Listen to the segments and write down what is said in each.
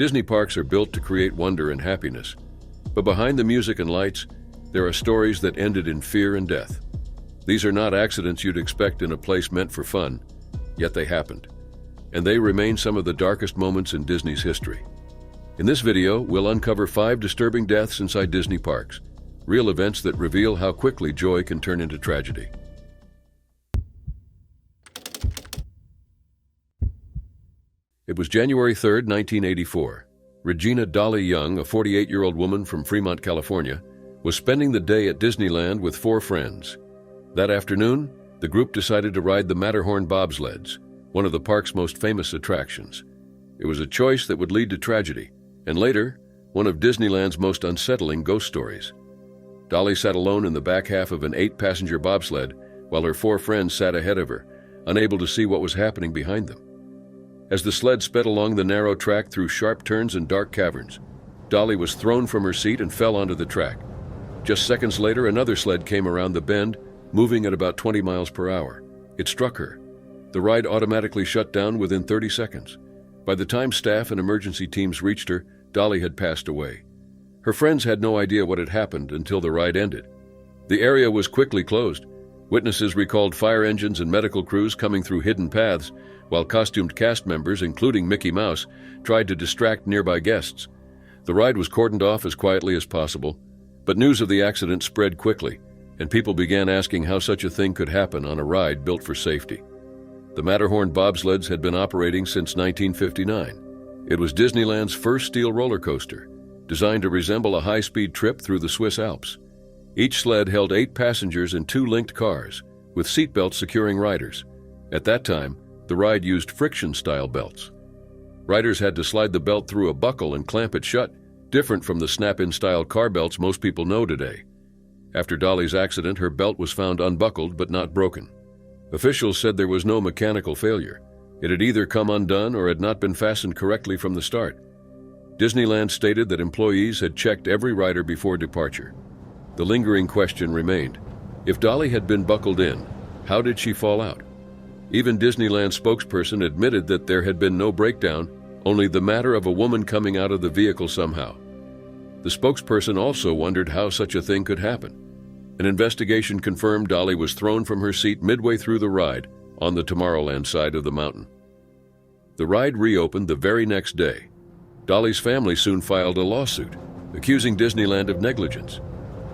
Disney parks are built to create wonder and happiness. But behind the music and lights, there are stories that ended in fear and death. These are not accidents you'd expect in a place meant for fun, yet they happened. And they remain some of the darkest moments in Disney's history. In this video, we'll uncover 5 disturbing deaths inside Disney parks, real events that reveal how quickly joy can turn into tragedy. It was January 3, 1984. Regina Dolly Young, a 48-year-old woman from Fremont, California, was spending the day at Disneyland with 4 friends. That afternoon, the group decided to ride the Matterhorn bobsleds, one of the park's most famous attractions. It was a choice that would lead to tragedy, and later, one of Disneyland's most unsettling ghost stories. Dolly sat alone in the back half of an 8-passenger bobsled, while her 4 friends sat ahead of her, unable to see what was happening behind them. As the sled sped along the narrow track through sharp turns and dark caverns, Dolly was thrown from her seat and fell onto the track. Just seconds later, another sled came around the bend, moving at about 20 miles per hour. It struck her. The ride automatically shut down within 30 seconds. By the time staff and emergency teams reached her, Dolly had passed away. Her friends had no idea what had happened until the ride ended. The area was quickly closed. Witnesses recalled fire engines and medical crews coming through hidden paths, while costumed cast members, including Mickey Mouse, tried to distract nearby guests. The ride was cordoned off as quietly as possible, but news of the accident spread quickly, and people began asking how such a thing could happen on a ride built for safety. The Matterhorn bobsleds had been operating since 1959. It was Disneyland's first steel roller coaster, designed to resemble a high-speed trip through the Swiss Alps. Each sled held 8 passengers in 2 linked cars, with seatbelts securing riders. At that time, the ride used friction-style belts. Riders had to slide the belt through a buckle and clamp it shut, different from the snap-in style car belts most people know today. After Dolly's accident, her belt was found unbuckled but not broken. Officials said there was no mechanical failure. It had either come undone or had not been fastened correctly from the start. Disneyland stated that employees had checked every rider before departure. The lingering question remained: if Dolly had been buckled in, how did she fall out? Even Disneyland spokesperson admitted that there had been no breakdown, only the matter of a woman coming out of the vehicle somehow. The spokesperson also wondered how such a thing could happen. An investigation confirmed Dolly was thrown from her seat midway through the ride on the Tomorrowland side of the mountain. The ride reopened the very next day. Dolly's family soon filed a lawsuit, accusing Disneyland of negligence.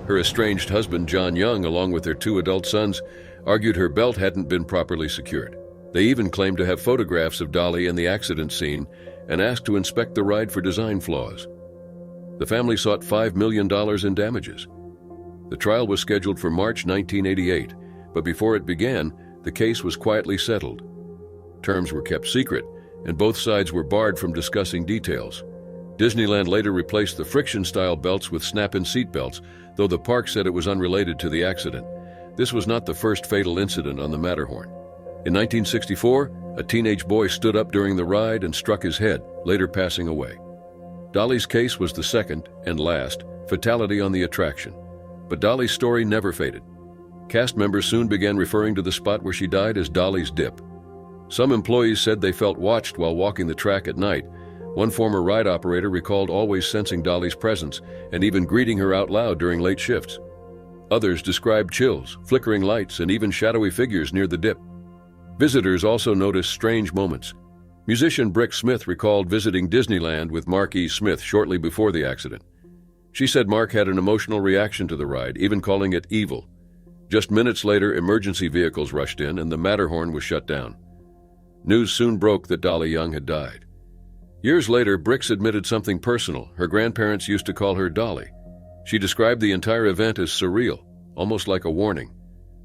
Her estranged husband, John Young, along with their 2 adult sons, argued her belt hadn't been properly secured. They even claimed to have photographs of Dolly in the accident scene and asked to inspect the ride for design flaws. The family sought $5 million in damages. The trial was scheduled for March 1988, but before it began, the case was quietly settled. Terms were kept secret, and both sides were barred from discussing details. Disneyland later replaced the friction-style belts with snap-in seat belts, though the park said it was unrelated to the accident. This was not the first fatal incident on the Matterhorn. In 1964, a teenage boy stood up during the ride and struck his head, later passing away. Dolly's case was the second, and last, fatality on the attraction. But Dolly's story never faded. Cast members soon began referring to the spot where she died as Dolly's Dip. Some employees said they felt watched while walking the track at night. One former ride operator recalled always sensing Dolly's presence and even greeting her out loud during late shifts. Others described chills, flickering lights, and even shadowy figures near the dip. Visitors also noticed strange moments. Musician Brick Smith recalled visiting Disneyland with Mark E. Smith shortly before the accident. She said Mark had an emotional reaction to the ride, even calling it evil. Just minutes later, emergency vehicles rushed in and the Matterhorn was shut down. News soon broke that Dolly Young had died. Years later, Bricks admitted something personal. Her grandparents used to call her Dolly. She described the entire event as surreal, almost like a warning.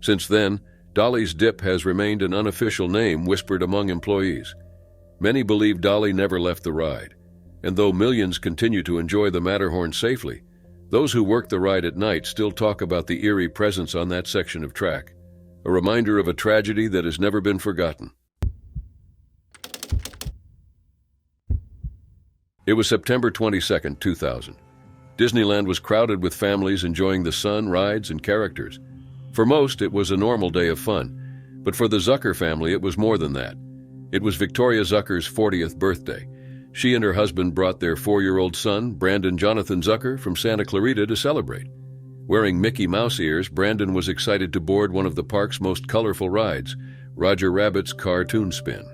Since then, Dolly's Dip has remained an unofficial name whispered among employees. Many believe Dolly never left the ride, and though millions continue to enjoy the Matterhorn safely, those who work the ride at night still talk about the eerie presence on that section of track, a reminder of a tragedy that has never been forgotten. It was September 22, 2000. Disneyland was crowded with families enjoying the sun, rides, and characters. For most, it was a normal day of fun, but for the Zucker family, it was more than that. It was Victoria Zucker's 40th birthday. She and her husband brought their 4-year-old son, Brandon Jonathan Zucker, from Santa Clarita to celebrate. Wearing Mickey Mouse ears, Brandon was excited to board one of the park's most colorful rides, Roger Rabbit's Cartoon Spin.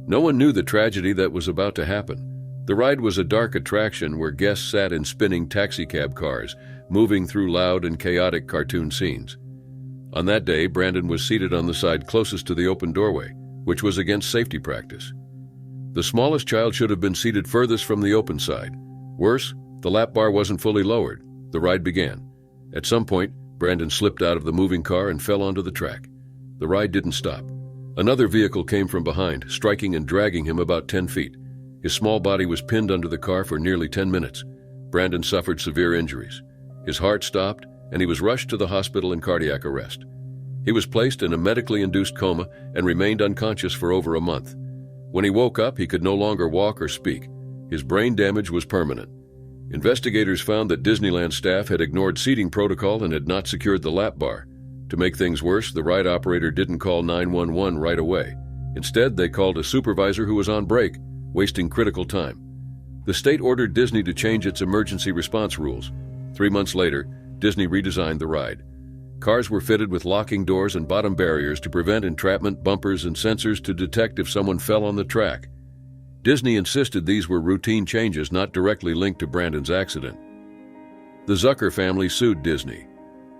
No one knew the tragedy that was about to happen. The ride was a dark attraction where guests sat in spinning taxicab cars, moving through loud and chaotic cartoon scenes. On that day, Brandon was seated on the side closest to the open doorway, which was against safety practice. The smallest child should have been seated furthest from the open side. Worse, the lap bar wasn't fully lowered. The ride began. At some point, Brandon slipped out of the moving car and fell onto the track. The ride didn't stop. Another vehicle came from behind, striking and dragging him about 10 feet. His small body was pinned under the car for nearly 10 minutes. Brandon suffered severe injuries. His heart stopped, and he was rushed to the hospital in cardiac arrest. He was placed in a medically induced coma and remained unconscious for over a month. When he woke up, he could no longer walk or speak. His brain damage was permanent. Investigators found that Disneyland staff had ignored seating protocol and had not secured the lap bar. To make things worse, the ride operator didn't call 911 right away. Instead, they called a supervisor who was on break, wasting critical time. The state ordered Disney to change its emergency response rules. 3 months later, Disney redesigned the ride. Cars were fitted with locking doors and bottom barriers to prevent entrapment, bumpers, and sensors to detect if someone fell on the track. Disney insisted these were routine changes not directly linked to Brandon's accident. The Zucker family sued Disney.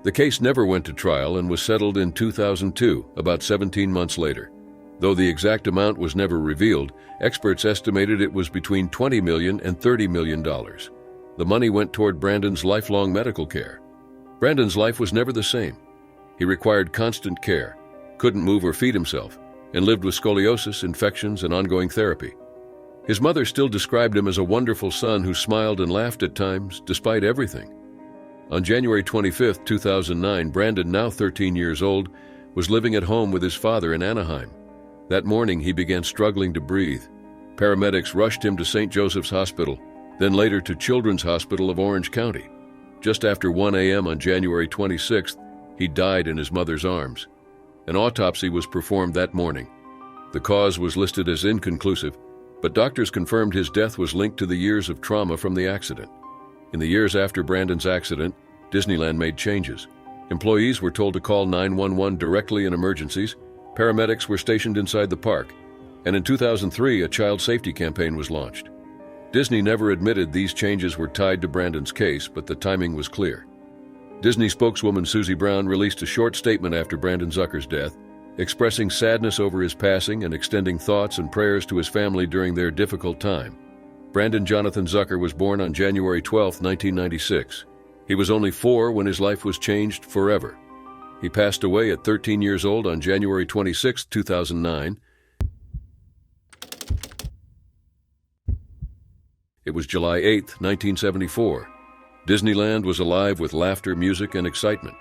The case never went to trial and was settled in 2002, about 17 months later. Though the exact amount was never revealed, experts estimated it was between $20 million and $30 million. The money went toward Brandon's lifelong medical care. Brandon's life was never the same. He required constant care, couldn't move or feed himself, and lived with scoliosis, infections, and ongoing therapy. His mother still described him as a wonderful son who smiled and laughed at times, despite everything. On January 25, 2009, Brandon, now 13 years old, was living at home with his father in Anaheim. That morning, he began struggling to breathe. Paramedics rushed him to St. Joseph's Hospital, then later to Children's Hospital of Orange County. Just after 1 a.m. on January 26th, he died in his mother's arms. An autopsy was performed that morning. The cause was listed as inconclusive, but doctors confirmed his death was linked to the years of trauma from the accident. In the years after Brandon's accident, Disneyland made changes. Employees were told to call 911 directly in emergencies, paramedics were stationed inside the park, and in 2003, a child safety campaign was launched. Disney never admitted these changes were tied to Brandon's case, but the timing was clear. Disney spokeswoman Susie Brown released a short statement after Brandon Zucker's death, expressing sadness over his passing and extending thoughts and prayers to his family during their difficult time. Brandon Jonathan Zucker was born on January 12, 1996. He was only 4 when his life was changed forever. He passed away at 13 years old on January 26, 2009. It was July 8, 1974. Disneyland was alive with laughter, music, and excitement.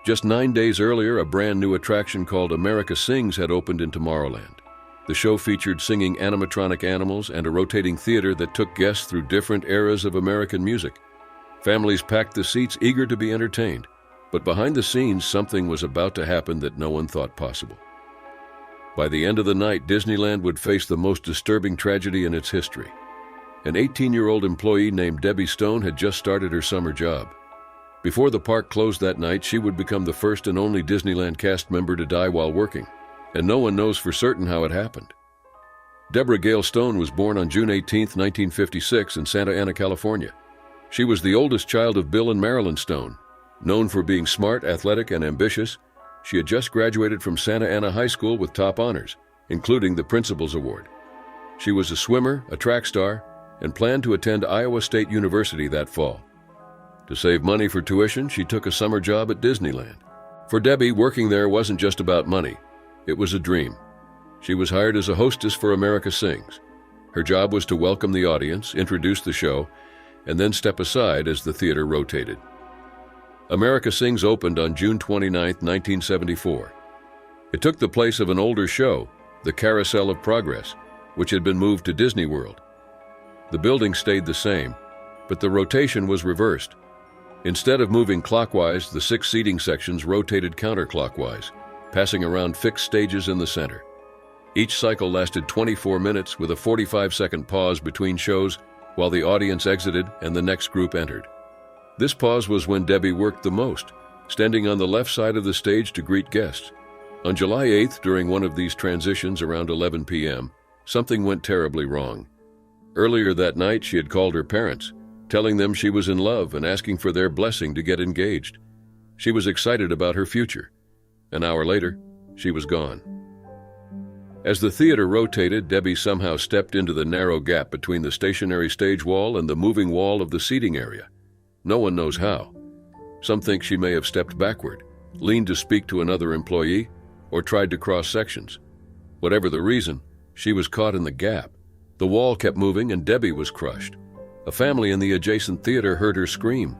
Just 9 days earlier, a brand new attraction called America Sings had opened in Tomorrowland. The show featured singing animatronic animals and a rotating theater that took guests through different eras of American music. Families packed the seats, eager to be entertained. But behind the scenes, something was about to happen that no one thought possible. By the end of the night, Disneyland would face the most disturbing tragedy in its history. An 18-year-old employee named Debbie Stone had just started her summer job. Before the park closed that night, she would become the first and only Disneyland cast member to die while working, and no one knows for certain how it happened. Deborah Gale Stone was born on June 18, 1956 in Santa Ana, California. She was the oldest child of Bill and Marilyn Stone. Known for being smart, athletic, and ambitious, she had just graduated from Santa Ana High School with top honors, including the Principal's Award. She was a swimmer, a track star, and planned to attend Iowa State University that fall. To save money for tuition, she took a summer job at Disneyland. For Debbie, working there wasn't just about money. It was a dream. She was hired as a hostess for America Sings. Her job was to welcome the audience, introduce the show, and then step aside as the theater rotated. America Sings opened on June 29, 1974. It took the place of an older show, the Carousel of Progress, which had been moved to Disney World. The building stayed the same, but the rotation was reversed. Instead of moving clockwise, the 6 seating sections rotated counterclockwise, passing around fixed stages in the center. Each cycle lasted 24 minutes with a 45-second pause between shows while the audience exited and the next group entered. This pause was when Debbie worked the most, standing on the left side of the stage to greet guests. On July 8th, during one of these transitions around 11 p.m., something went terribly wrong. Earlier that night, she had called her parents, telling them she was in love and asking for their blessing to get engaged. She was excited about her future. An hour later, she was gone. As the theater rotated, Debbie somehow stepped into the narrow gap between the stationary stage wall and the moving wall of the seating area. No one knows how. Some think she may have stepped backward, leaned to speak to another employee, or tried to cross sections. Whatever the reason, she was caught in the gap. The wall kept moving and Debbie was crushed. A family in the adjacent theater heard her scream.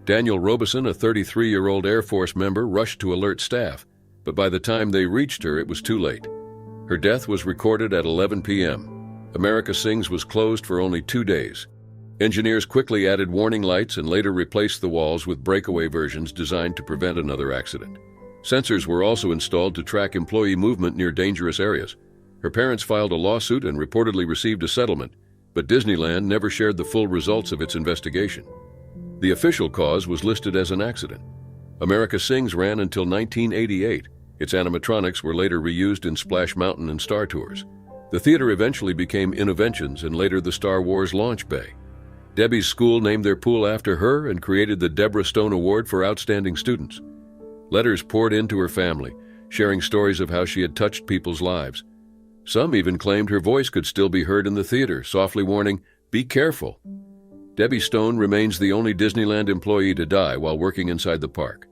Daniel Robeson, a 33-year-old Air Force member, rushed to alert staff, but by the time they reached her, it was too late. Her death was recorded at 11 p.m. America Sings was closed for only 2 days. Engineers quickly added warning lights and later replaced the walls with breakaway versions designed to prevent another accident. Sensors were also installed to track employee movement near dangerous areas. Her parents filed a lawsuit and reportedly received a settlement, but Disneyland never shared the full results of its investigation. The official cause was listed as an accident. America Sings ran until 1988. Its animatronics were later reused in Splash Mountain and Star Tours. The theater eventually became Innoventions and later the Star Wars launch bay. Debbie's school named their pool after her and created the Deborah Stone Award for outstanding students. Letters poured into her family, sharing stories of how she had touched people's lives. Some even claimed her voice could still be heard in the theater, softly warning, "Be careful." Debbie Stone remains the only Disneyland employee to die while working inside the park.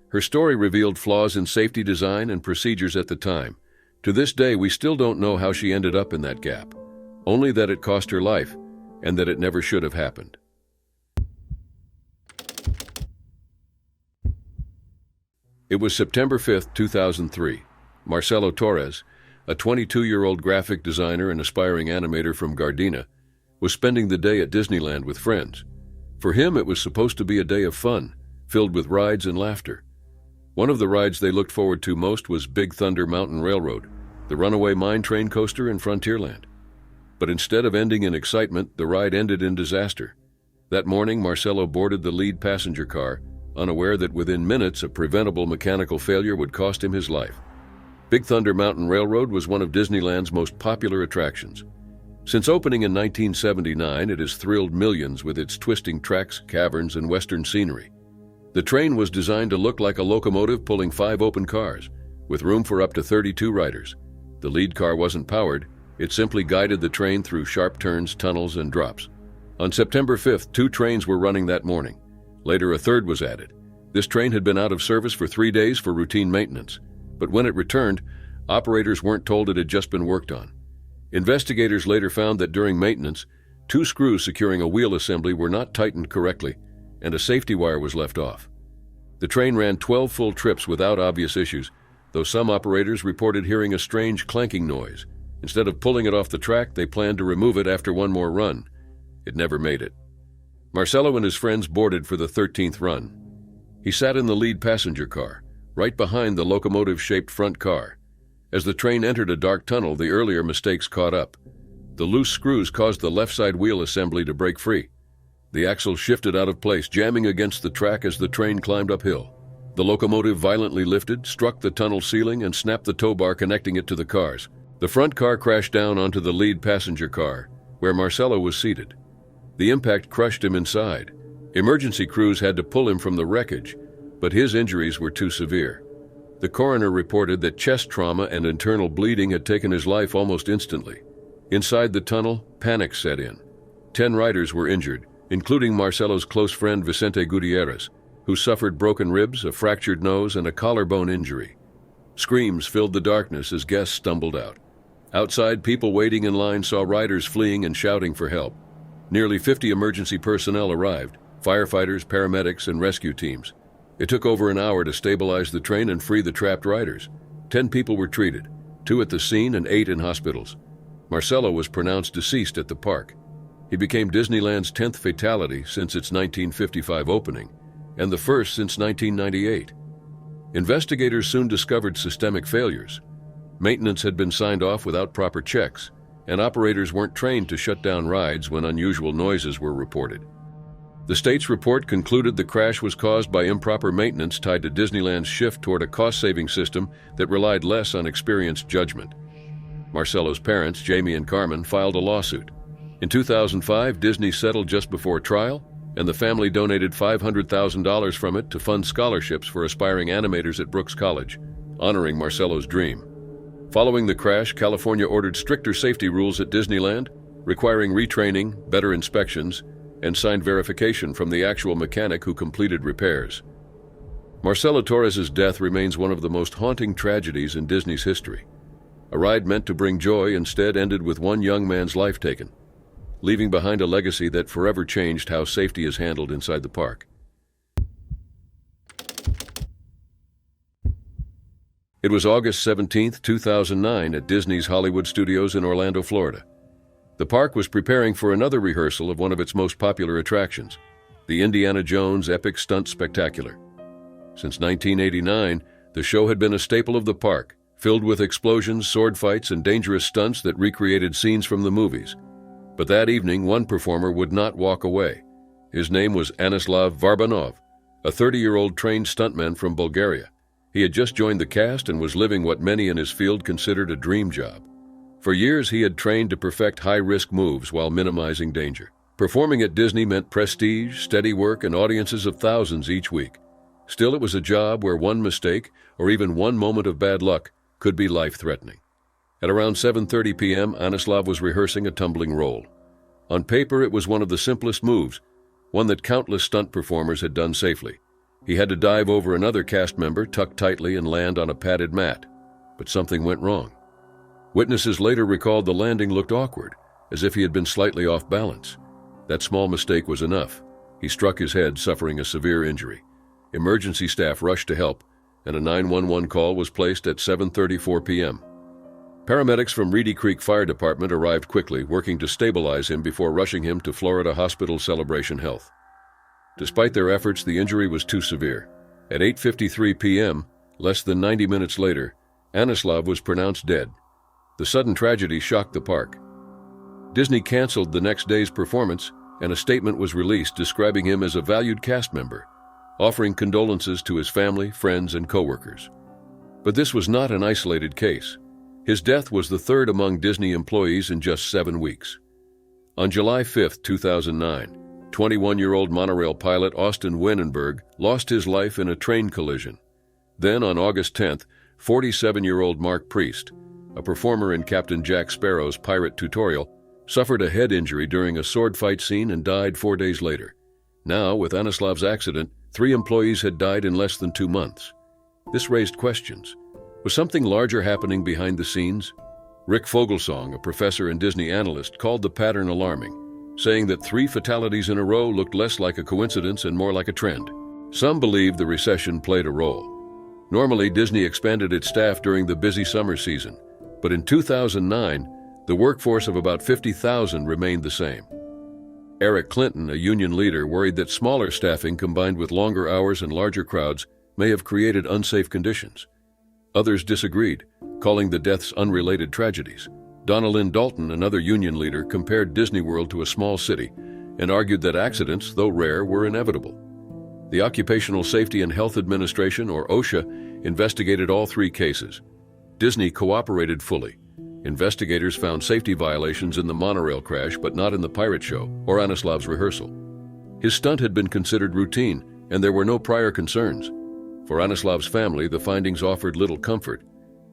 Her story revealed flaws in safety design and procedures at the time. To this day, we still don't know how she ended up in that gap, only that it cost her life and that it never should have happened. It was September 5, 2003. Marcelo Torres, a 22-year-old graphic designer and aspiring animator from Gardena, was spending the day at Disneyland with friends. For him, it was supposed to be a day of fun, filled with rides and laughter. One of the rides they looked forward to most was Big Thunder Mountain Railroad, the runaway mine train coaster in Frontierland. But instead of ending in excitement, the ride ended in disaster. That morning, Marcelo boarded the lead passenger car, unaware that within minutes a preventable mechanical failure would cost him his life. Big Thunder Mountain Railroad was one of Disneyland's most popular attractions. Since opening in 1979, it has thrilled millions with its twisting tracks, caverns, and western scenery. The train was designed to look like a locomotive pulling 5 open cars, with room for up to 32 riders. The lead car wasn't powered, it simply guided the train through sharp turns, tunnels, and drops. On September 5th, 2 trains were running that morning. Later, a third was added. This train had been out of service for 3 days for routine maintenance, but when it returned, operators weren't told it had just been worked on. Investigators later found that during maintenance, 2 screws securing a wheel assembly were not tightened correctly, and a safety wire was left off. The train ran 12 full trips without obvious issues, though some operators reported hearing a strange clanking noise. Instead of pulling it off the track, they planned to remove it after one more run. It never made it. Marcelo and his friends boarded for the 13th run. He sat in the lead passenger car, right behind the locomotive-shaped front car. As the train entered a dark tunnel, the earlier mistakes caught up. The loose screws caused the left side wheel assembly to break free. The axle shifted out of place, jamming against the track as the train climbed uphill. The locomotive violently lifted, struck the tunnel ceiling, and snapped the tow bar connecting it to the cars. The front car crashed down onto the lead passenger car, where Marcelo was seated. The impact crushed him inside. Emergency crews had to pull him from the wreckage, but his injuries were too severe. The coroner reported that chest trauma and internal bleeding had taken his life almost instantly. Inside the tunnel, panic set in. 10 riders were injured, including Marcelo's close friend Vicente Gutierrez, who suffered broken ribs, a fractured nose, and a collarbone injury. Screams filled the darkness as guests stumbled out. Outside, people waiting in line saw riders fleeing and shouting for help. Nearly 50 emergency personnel arrived, firefighters, paramedics, and rescue teams. It took over an hour to stabilize the train and free the trapped riders. 10 people were treated, 2 at the scene and 8 in hospitals. Marcelo was pronounced deceased at the park. He became Disneyland's 10th fatality since its 1955 opening, and the first since 1998. Investigators soon discovered systemic failures. Maintenance had been signed off without proper checks, and operators weren't trained to shut down rides when unusual noises were reported. The state's report concluded the crash was caused by improper maintenance tied to Disneyland's shift toward a cost-saving system that relied less on experienced judgment. Marcelo's parents, Jamie and Carmen, filed a lawsuit. In 2005, Disney settled just before trial, and the family donated $500,000 from it to fund scholarships for aspiring animators at Brooks College, honoring Marcelo's dream. Following the crash, California ordered stricter safety rules at Disneyland, requiring retraining, better inspections, and signed verification from the actual mechanic who completed repairs. Marcelo Torres's death remains one of the most haunting tragedies in Disney's history. A ride meant to bring joy instead ended with one young man's life taken, leaving behind a legacy that forever changed how safety is handled inside the park. It was August 17, 2009 at Disney's Hollywood Studios in Orlando, Florida. The park was preparing for another rehearsal of one of its most popular attractions, the Indiana Jones Epic Stunt Spectacular. Since 1989, the show had been a staple of the park, filled with explosions, sword fights, and dangerous stunts that recreated scenes from the movies. But that evening, one performer would not walk away. His name was Anislav Varbanov, a 30-year-old trained stuntman from Bulgaria. He had just joined the cast and was living what many in his field considered a dream job. For years, he had trained to perfect high-risk moves while minimizing danger. Performing at Disney meant prestige, steady work, and audiences of thousands each week. Still, it was a job where one mistake, or even one moment of bad luck, could be life-threatening. At around 7:30 p.m., Anislav was rehearsing a tumbling roll. On paper, it was one of the simplest moves, one that countless stunt performers had done safely. He had to dive over another cast member, tuck tightly, and land on a padded mat. But something went wrong. Witnesses later recalled the landing looked awkward, as if he had been slightly off balance. That small mistake was enough. He struck his head, suffering a severe injury. Emergency staff rushed to help, and a 911 call was placed at 7:34 p.m. Paramedics from Reedy Creek Fire Department arrived quickly, working to stabilize him before rushing him to Florida Hospital Celebration Health. Despite their efforts, the injury was too severe. At 8:53 p.m., less than 90 minutes later, Anislav was pronounced dead. The sudden tragedy shocked the park. Disney canceled the next day's performance, and a statement was released describing him as a valued cast member, offering condolences to his family, friends, and coworkers. But this was not an isolated case. His death was the third among Disney employees in just 7 weeks. On July 5, 2009, 21-year-old monorail pilot Austin Wenenberg lost his life in a train collision. Then, on August 10th, 47-year-old Mark Priest, a performer in Captain Jack Sparrow's pirate tutorial, suffered a head injury during a sword fight scene and died 4 days later. Now, with Anislav's accident, 3 employees had died in less than 2 months. This raised questions. Was something larger happening behind the scenes? Rick Fogelsong, a professor and Disney analyst, called the pattern alarming, saying that 3 fatalities in a row looked less like a coincidence and more like a trend. Some believe the recession played a role. Normally, Disney expanded its staff during the busy summer season, but in 2009, the workforce of about 50,000 remained the same. Eric Clinton, a union leader, worried that smaller staffing combined with longer hours and larger crowds may have created unsafe conditions. Others disagreed, calling the deaths unrelated tragedies. Donna Lynn Dalton, another union leader, compared Disney World to a small city and argued that accidents, though rare, were inevitable. The Occupational Safety and Health Administration, or OSHA, investigated all 3 cases. Disney cooperated fully. Investigators found safety violations in the monorail crash, but not in the pirate show or Anislav's rehearsal. His stunt had been considered routine, and there were no prior concerns. For Anislav's family, the findings offered little comfort.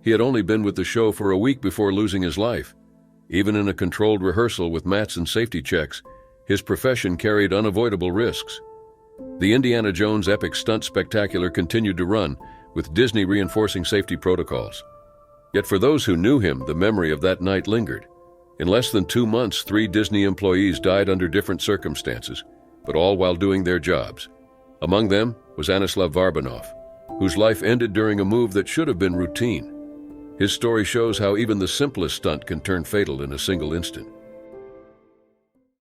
He had only been with the show for a week before losing his life. Even in a controlled rehearsal with mats and safety checks, his profession carried unavoidable risks. The Indiana Jones Epic Stunt Spectacular continued to run, with Disney reinforcing safety protocols. Yet for those who knew him, the memory of that night lingered. In less than 2 months, 3 Disney employees died under different circumstances, but all while doing their jobs. Among them was Anislav Varbanov, whose life ended during a move that should have been routine. His story shows how even the simplest stunt can turn fatal in a single instant.